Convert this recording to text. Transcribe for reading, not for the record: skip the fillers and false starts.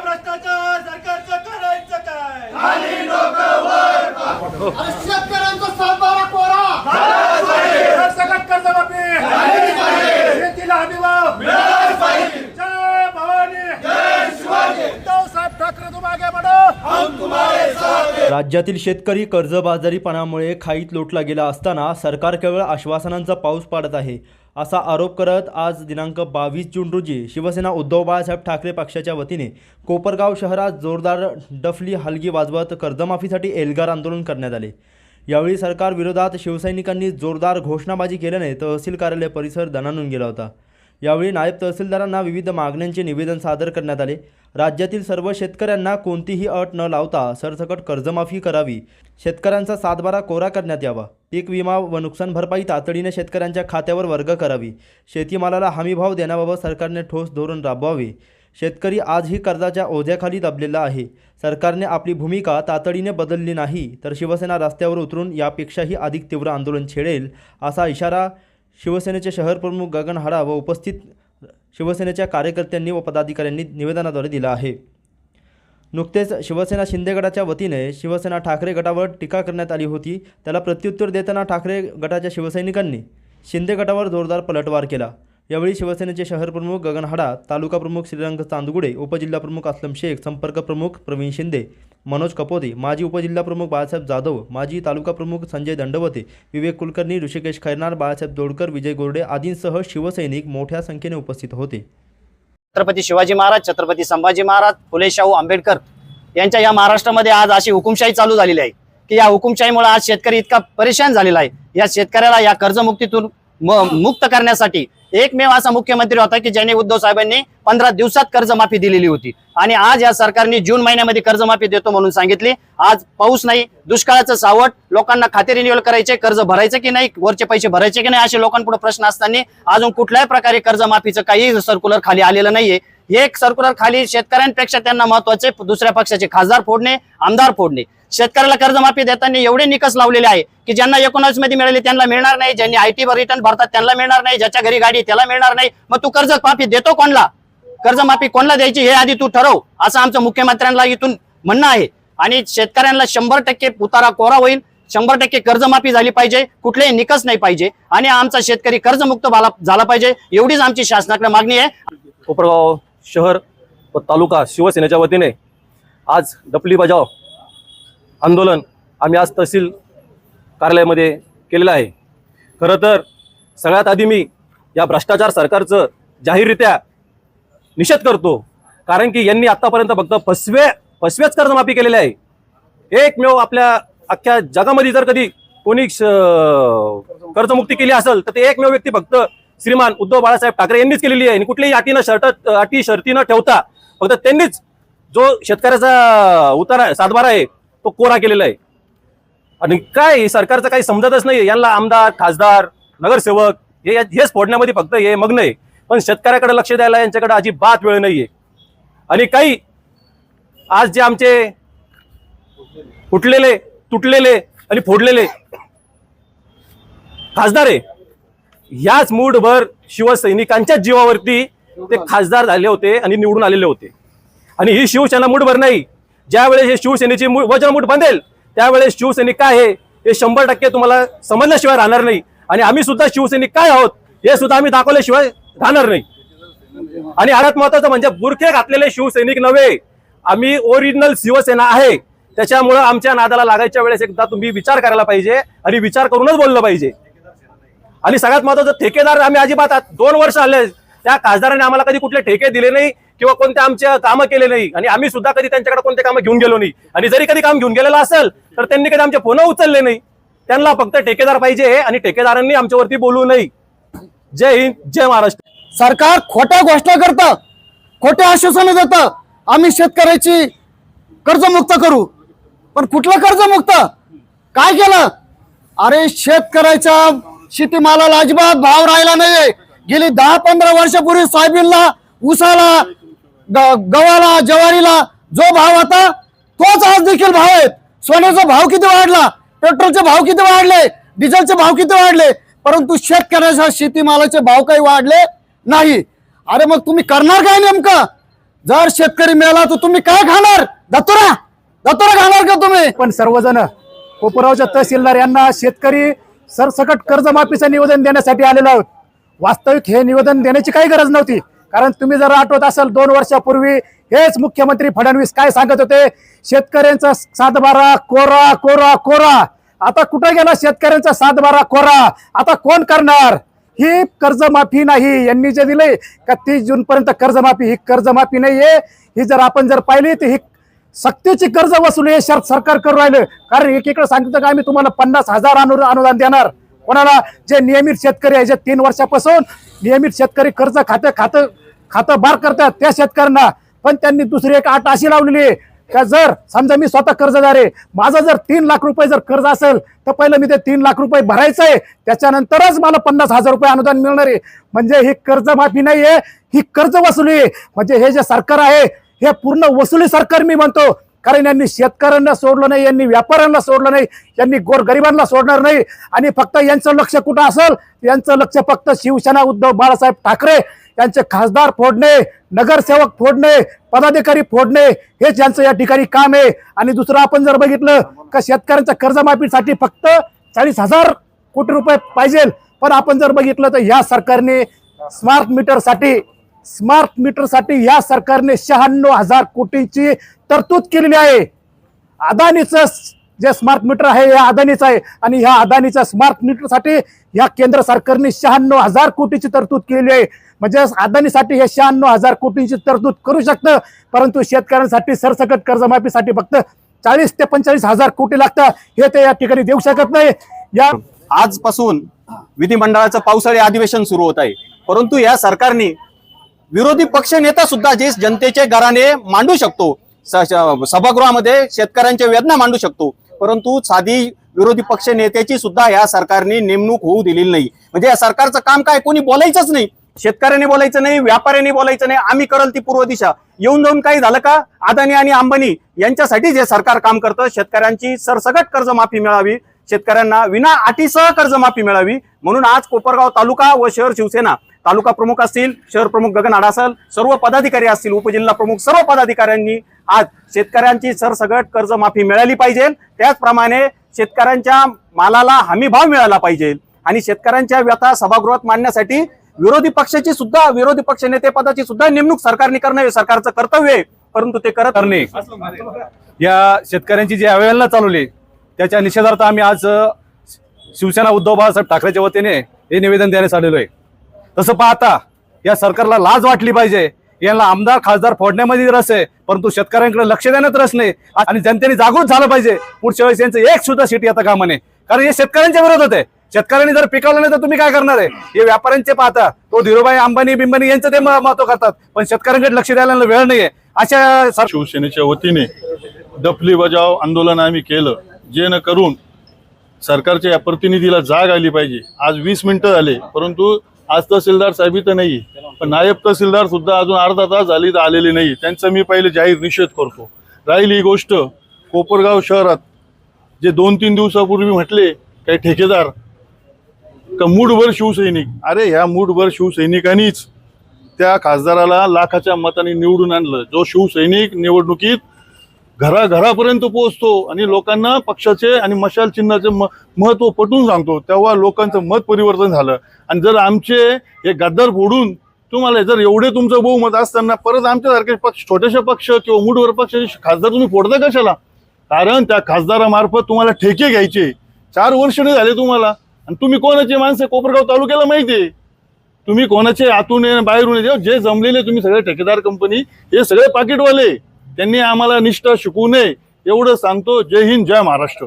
भ्रष्टाचार सरकारचं करायचं काय? शेतकऱ्यांचा सातबारा कोरा सरसकट कर्जमाफी शेतीला हमीभाव मिळालाच पाहिजे. जय भवानी जय शिवाजी. उद्धव साहेब ठाकरे तुम आगे बढ़ो, हम तुम्हारे साथ हैं. राज्यातील शेतकरी कर्जबाजारीपणामुळे खाईत लोटला गेला असताना सरकार केवळ आश्वासनांचा पाऊस पाडत आहे असा आरोप करत आज दिनांक 22 जून रोजी शिवसेना उद्धव बाळासाहेब ठाकरे पक्षाच्या वतीने कोपरगाव शहरात जोरदार डफली हलगी वाजवत कर्जमाफीसाठी एल्गार आंदोलन करण्यात आले. यावेळी सरकार विरोधात शिवसैनिकांनी जोरदार घोषणाबाजी केल्याने तहसील कार्यालय परिसर दणाणून गेला होता. यावेळी नायब तहसीलदारांना विविध मागण्यांचे निवेदन सादर करण्यात आले. राज्यातील सर्व शेतकऱ्यांना कोणतीही अट न लावता सरसकट कर्जमाफी करावी, शेतकऱ्यांचा सातबारा कोरा करण्यात यावा, पीक विमा व नुकसान भरपाई तातडीने शेतकऱ्यांच्या खात्यावर वर्ग करावी, शेतीमालाला हमीभाव देण्याबाबत सरकारने ठोस धोरण राबवावे. शेतकरी आजही कर्जाच्या ओझ्याखाली दबलेला आहे. सरकारने आपली भूमिका तातडीने बदलली नाही तर शिवसेना रस्त्यावर उतरून यापेक्षाही अधिक तीव्र आंदोलन छेडेल असा इशारा शिवसेनेचे शहर प्रमुख गगन हाडा व उपस्थित शिवसेनेच्या कार्यकर्त्यांनी व पदाधिकाऱ्यांनी निवेदनाद्वारे दिला आहे. नुकतेच शिवसेना शिंदे गटाच्या वतीने शिवसेना ठाकरे गटावर टीका करण्यात आली होती. त्याला प्रत्युत्तर देताना ठाकरे गटाच्या शिवसैनिकांनी शिंदे गटावर जोरदार पलटवार केला. यावेळी शिवसेनेचे शहर प्रमुख गगन हाडा, तालुका प्रमुख श्रीरंग चांदगुडे, उपजिल्हा प्रमुख असलम शेख, संपर्क प्रमुख प्रवीण शिंदे, मनोज कपोते, माजी उपजिल्हा प्रमुख बाळासाहेब जाधव, माजी तालुका प्रमुख संजय दंडवते, विवेक कुलकर्णी, ऋषिकेश खैरनार, बाळासाहेब दोडकर, विजय गोरडे आदींसह शिवसैनिक मोठ्या संख्येने उपस्थित होते. छत्रपती शिवाजी महाराज, छत्रपती संभाजी महाराज, फुले शाहू आंबेडकर यांच्या या महाराष्ट्रामध्ये आज अशी हुकुमशाही चालू झालेली आहे की या हुकुमशाहीमुळे आज शेतकरी इतका परेशान झालेला आहे. या शेतकऱ्याला या कर्जमुक्तीतून मुक्त करण्यासाठी एकमेव असा मुख्यमंत्री होता की ज्यांनी उद्धव साहेबांनी 15 दिवसात कर्जमाफी दिलेली होती आणि आज या सरकारने जून महिन्यामध्ये कर्जमाफी देतो म्हणून सांगितली. आज पाऊस नाही, दुष्काळाचं सावट, लोकांना खाते रिन्युअल करायचे, कर्ज भरायचे की नाही, वरचे पैसे भरायचे की नाही असे लोकांपुढे प्रश्न असताना अजून कुठल्याही प्रकारे कर्जमाफीचं काही सर्क्युलर खाली आलेलं नाहीये. एक सर्क्युलर खाली शेतकऱ्यांपेक्षा त्यांना महत्वाचे दुसऱ्या पक्षाचे खासदार फोडणे, आमदार फोडणे. शेतकऱ्याला कर्जमाफी देताना एवढे निकष लावलेले आहे की ज्यांना 19 मध्ये मिळाले त्यांना मिळणार नाही, ज्यांनी IT वर रिटर्न भरतात त्यांना मिळणार नाही, ज्याच्या घरी गाडी त्याला मिळणार नाही. मग तू कर्जमाफी देतो कोणला, कर्जमाफी कोणला द्यायची हे आधी तू ठरव असं आमचं मुख्यमंत्र्यांना इथून म्हणणं आहे. आणि शेतकऱ्यांना 100% उतारा कोरा होईल, 100% कर्जमाफी झाली पाहिजे, कुठलेही निकष नाही पाहिजे आणि आमचा शेतकरी कर्जमुक्त झाला पाहिजे, एवढीच आमची शासनाकडे मागणी आहे. कोपरगाव शहर व तालुका शिवसेनेच्या वतीने आज डफली बजाव आंदोलन आम्ही आज तहसील कार्यालयामध्ये केलेलं आहे. खरं तर सगळ्यात आधी मी या भ्रष्टाचार सरकारचं जाहीररित्या निषेध करतो, कारण की यांनी आतापर्यंत फक्त फसवेच कर्जमाफी केलेले आहे. एकमेव आपल्या अख्ख्या जगामध्ये जर कधी कोणी कर्जमुक्ती केली असेल तर ते एकमेव व्यक्ती फक्त श्रीमान उद्धव बाळासाहेब ठाकरे यांनीच केलेली आहे. आणि कुठल्याही अटी शर्ती न ठेवता फक्त त्यांनीच जो शेतकऱ्याचा उतारा सातबारा आहे तो कोरा केलेला आहे. आणि काय सरकारचं काही समजतच नाही. यांना आमदार, खासदार, नगरसेवक हेच फोडण्यामध्ये फक्त हे मग्न आहे, पण शेतकऱ्याकडे लक्ष द्यायला यांच्याकडे अजिबात वेळ नाहीये. आणि काही आज जे आमचे फुटलेले, तुटलेले आणि फोडलेले खासदार आहे, याच मूडभर शिवसैनिकांच्या जीवावरती ते खासदार झाले होते आणि निवडून आलेले होते. आणि ही शिवसेना मूडभर नाही. ज्या वेळेस हे शिवसेनेची वज्रमूठ बंदेल त्यावेळेस शिवसैनिक काय आहे हे 100% तुम्हाला समजल्याशिवाय राहणार नाही. आणि आम्ही सुद्धा शिवसैनिक काय आहोत हे सुद्धा आम्ही दाखवल्याशिवाय राहणार नाही. आणि सगळ्यात महत्त्वाचं म्हणजे बुरखे घातलेले शिवसैनिक नव्हे, आम्ही ओरिजिनल शिवसेना आहे. त्याच्यामुळे आमच्या नादाला लागायच्या वेळेस एकदा तुम्ही विचार करायला पाहिजे आणि विचार करूनच बोललं पाहिजे. आणि सगळ्यात महत्त्वाचं ठेकेदार आम्ही अजिबात 2 वर्ष आले त्या खासदाराने आम्हाला कधी कुठले ठेके दिले नाही किंवा कोणते आमच्या कामं केले नाही आणि आम्ही सुद्धा कधी त्यांच्याकडे कोणते कामं घेऊन गेलो नाही. आणि जरी कधी काम घेऊन गेलेलं असेल तर त्यांनी कधी आमचे फोन उचलले नाही. त्यांना फक्त ठेकेदार पाहिजे आणि ठेकेदारांनी आमच्यावरती बोलू नाही. जय हिंद, जय महाराष्ट्र. सरकार खोट्या घोषणा करतं, खोटे आश्वासनं देतं, आम्ही शेतकऱ्याची कर्जमुक्त करू. पण कुठलं कर्जमुक्त, काय केलं? अरे शेतकऱ्याच्या शेतीमालाला अजिबात भाव राहिला नाही. गेली 10-15 वर्षापूर्वी सोयाबीनला, ऊसाला, गव्हाला, ज्वारीला जो भाव होता तोच आज देखील भाव आहेत. सोन्याचा भाव किती वाढला, पेट्रोलचे भाव किती वाढले, डिझेलचे भाव किती वाढले, परंतु शेतकऱ्याच्या शेतीमालाचे भाव काही वाढले नाही. अरे मग तुम्ही करणार काय नेमकं? जर शेतकरी मेला तर तुम्ही काय खाणार? दत्तुरा खाणार का तुम्ही? पण सर्वजण कोपरावच्या तहसीलदार यांना शेतकरी सरसकट कर्जमाफीचं निवेदन देण्यासाठी आलेलो आहोत. वास्तविक हे निवेदन देण्याची काही गरज नव्हती, कारण तुम्ही जर आठवत असाल 2 वर्षापूर्वी हेच मुख्यमंत्री फडणवीस काय सांगत होते, शेतकऱ्यांचा 7/12 कोरा कोरा कोरा. आता कुठे गेला शेतकऱ्यांचा 7/12 कोरा? आता कोण करणार? ही कर्जमाफी नाही, यांनी जे दिले 31 जून पर्यंत कर्जमाफी, ही कर्जमाफी नाहीये. ही जर आपण पाहिली तर ही सक्तीची कर्ज वसुली सरकार करू राहिलं. कारण एकीकडे सांगतं का आम्ही तुम्हाला 50,000 अनुदान देणार. कोणाला? जे नियमित शेतकरी आहे, जे 3 वर्षापासून नियमित शेतकरी कर्ज खातं बार करतात त्या शेतकऱ्यांना. पण त्यांनी दुसरी एक अट अशी लावलेली आहे का जर समजा मी स्वतः कर्जदार आहे, माझं जर 3 लाख रुपये जर कर्ज असेल तर पहिलं मी ते 3 लाख रुपये भरायचं आहे, त्याच्यानंतरच मला 50,000 रुपये अनुदान मिळणार आहे. म्हणजे ही कर्जमाफी नाहीये, ही कर्ज वसुली आहे. म्हणजे हे जे सरकार आहे हे पूर्ण वसुली सरकार मी म्हणतो. कारण यांनी शेतकऱ्यांना सोडलं नाही, यांनी व्यापाऱ्यांना सोडलं नाही, यांनी गोरगरिबांना सोडणार नाही. आणि फक्त यांचं लक्ष कुठं असेल? यांचं लक्ष फक्त शिवसेना उद्धव बाळासाहेब ठाकरे यांचे खासदार फोडणे, नगरसेवक फोडणे, पदाधिकारी फोडणे, हेच यांचं या ठिकाणी काम आहे. आणि दुसरं आपण जर बघितलं का शेतकऱ्यांच्या कर्जमाफीसाठी फक्त 40,000 कोटी रुपये पाहिजे. पण आपण जर बघितलं तर या सरकारने स्मार्ट मीटरसाठी या सरकारने 96,000 कोटींची तरतूद केलेली आहे. अदानीचं जे स्मार्ट मीटर आहे हे अदानीचं आहे, आणि ह्या अदानीच्या स्मार्ट मीटरसाठी या केंद्र सरकारने 96,000 कोटीची तरतूद केलेली आहे. म्हणजे अदानीसाठी हे 96,000 कोटींची तरतूद करू शकतं, परंतु शेतकऱ्यांसाठी सरसकट कर्जमाफीसाठी फक्त 40 ते 45,000 कोटी लागतात. हे ते या ठिकाणी देऊ शकत नाही. या आजपासून विधिमंडळाचं पावसाळी अधिवेशन सुरू होत आहे, परंतु या सरकारने विरोधी पक्ष नेता सुद्धा जे जनतेचे गाऱ्हाणे मांडू शकतो, सभागृहामध्ये शेतकऱ्यांच्या वेदना मांडू शकतो, परंतु साधी विरोधी पक्ष नेत्याची सुद्धा या सरकारने नेमणूक होऊ दिलेली नाही. म्हणजे या सरकारचं काम काय? कोणी बोलायचंच नाही, शेतकऱ्याने बोलायचं नाही, व्यापाऱ्याने बोलायचं नाही, आम्ही करल ती पूर्व दिशा. येऊन जाऊन काही झालं का? अदानी आणि अंबानी यांच्यासाठी जे सरकार काम करतं, शेतकऱ्यांची सरसकट कर्जमाफी मिळावी, शेतकऱ्यांना विना अटीसह कर्जमाफी मिळावी, म्हणून आज कोपरगाव तालुका व शहर शिवसेना, तालुका प्रमुख असतील, शहर प्रमुख गगन आड असेल, सर्व पदाधिकारी असतील, उपजिल्हा प्रमुख, सर्व पदाधिकाऱ्यांनी आज शेतकऱ्यांची सरसकट कर्जमाफी मिळाली पाहिजे. त्याचप्रमाणे शेतकऱ्यांच्या मालाला हमी भाव मिळाला पाहिजे आणि शेतकऱ्यांच्या व्यथा सभागृहात मांडण्यासाठी विरोधी पक्ष नेते पदाची सुद्धा नेमणूक सरकारने करणं हे सरकारचं कर्तव्य आहे, परंतु ते करत नाही. या शेतकऱ्यांची जी अवहेलना चालवली त्याच्या निषेधार्थ आम्ही आज शिवसेना उद्धव बाळासाहेब ठाकरेच्या वतीने हे निवेदन देण्यास आलेलो आहे. तसं पाहता या सरकारला लाज वाटली पाहिजे. यांना आमदार खासदार फोडण्यामध्ये रस आहे, परंतु शेतकऱ्यांकडे लक्ष देण्यात रस नाही. आणि जनतेने जागृत झालं पाहिजे. पुढच्या वेळेस यांचं एक सुद्धा सीट येता कामा नये, कारण हे शेतकऱ्यांच्या विरोधात आहे. शेतकऱ्यांनी जर पिकवलं नाही तर तुम्ही काय करणार आहे? हे व्यापाऱ्यांचे पाहता तो धीरूभाई अंबानी बिंबानी यांचं ते महत्व करतात, पण शेतकऱ्यांकडे लक्ष द्यायला वेळ नाहीये. अशा शिवसेनेच्या वतीने डफली बजाव आंदोलन आम्ही केलं, जेणेकरून सरकारच्या या प्रतिनिधीला जाग आली पाहिजे. आज 20 मिनिटं झाले, परंतु आज तहसीलदार साहेब इथं नाही, पण नायब तहसीलदार सुद्धा अजून अर्धा तास झाली तर आलेले नाही. त्यांचा मी पहिले जाहीर निषेध करतो. राहिली ही गोष्ट कोपरगाव शहरात जे 2-3 दिवसापूर्वी म्हटले काही ठेकेदार का मूठभर शिवसैनिक, अरे ह्या मूठभर शिवसैनिकांनीच त्या खासदाराला लाखाच्या मताने निवडून आणलं. जो शिवसैनिक निवडणुकीत घराघरापर्यंत पोहोचतो आणि लोकांना पक्षाचे आणि मशाल चिन्हाचे महत्व पटवून सांगतो, तेव्हा लोकांचं मत परिवर्तन झालं. आणि जर आमचे हे गद्दार फोडून तुम्हाला जर एवढे तुमचं बहुमत असताना परत आमच्यासारखे पक्ष, छोटेसे पक्ष किंवा मूठभर पक्षाचे खासदार तुम्ही फोडता कशाला? कारण त्या खासदारामार्फत तुम्हाला ठेके घ्यायचे. 4 वर्ष नाही झाले तुम्हाला, आणि तुम्ही कोणाचे माणसं कोपरगाव तालुक्याला माहिती आहे, तुम्ही कोणाचे आतून बाहेरून जे जमलेले तुम्ही सगळे ठेकेदार कंपनी हे सगळे पाकिटवाले. त्यांनी आम्हाला निष्ठा शिकवू नये एवढं सांगतो. जय हिंद, जय महाराष्ट्र.